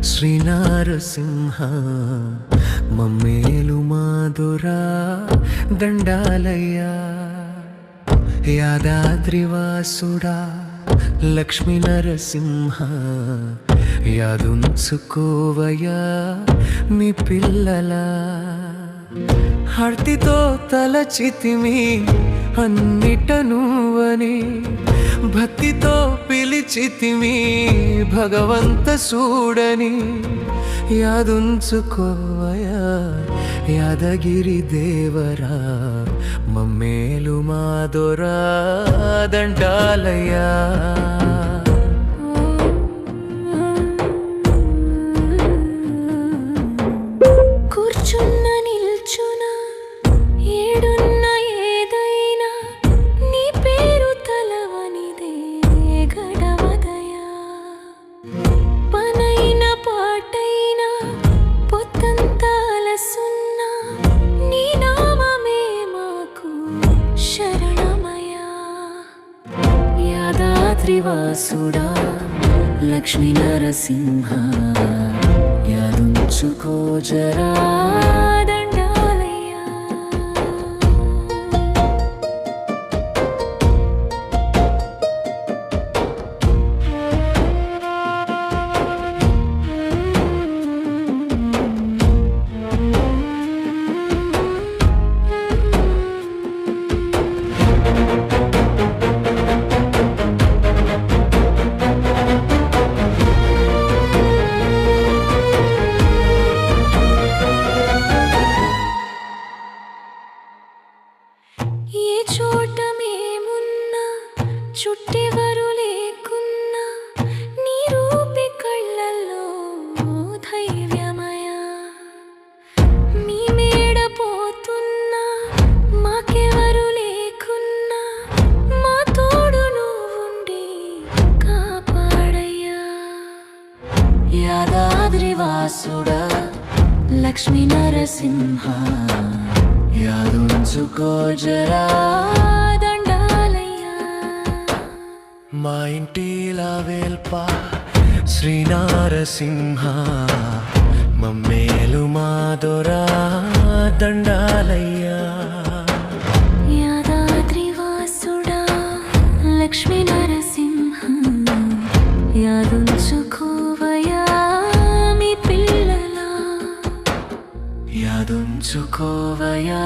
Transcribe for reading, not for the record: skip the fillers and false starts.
శ్రీనారసింహ మమ్మేలు మాధురా దండాలయ్యా యాదాద్రివాసుడా లక్ష్మీ నరసింహ యాదుంచుకోవయ్యా మీ పిల్లలా హర్తితో తలచితిమి అన్నిట నువ్వని భక్తితో పిలిచితిమి భగవంత సూడని యాదుంచుకోవయ్యా యాదగిరి దేవరా మమ్మేలు మాధురా దండాలయ్యా కూర్చున్న నిల్చున ఏడున్న ఏదైనా నీ పేరు తలవనిదే గడవదయా పనైన పాటైనా పొత్తంత అలసున్నా నీ నామమే మాకు శరణమయా యాదాద్రివాసుడా లక్ష్మీ నరసింహ యాదుంచుకో జరా దండాలయ్యా ఏ చోట మేమున్నా చుట్టెవరు లేకున్నా నీ రూపి కళ్ళల్లో ధైర్యమయా మీ మేడ పోతున్నా మాకెవరు లేకున్నా మా తోడు నువ్వుండి కాపాడయ్యా యాదాద్రివాసుడా లక్ష్మీ నరసింహ యాదుంచుకో జరా దండాలయ్యా మా ఇంటిలా వేల్ప శ్రీనారసింహ మమ్మేలు మాధురా దండాలయ్యా యాదాద్రివాసుడా లక్ష్మీ నరసింహ యాదుంచుకోవయ్యా మీ పిల్లలా యాదుంచుకోవయ్యా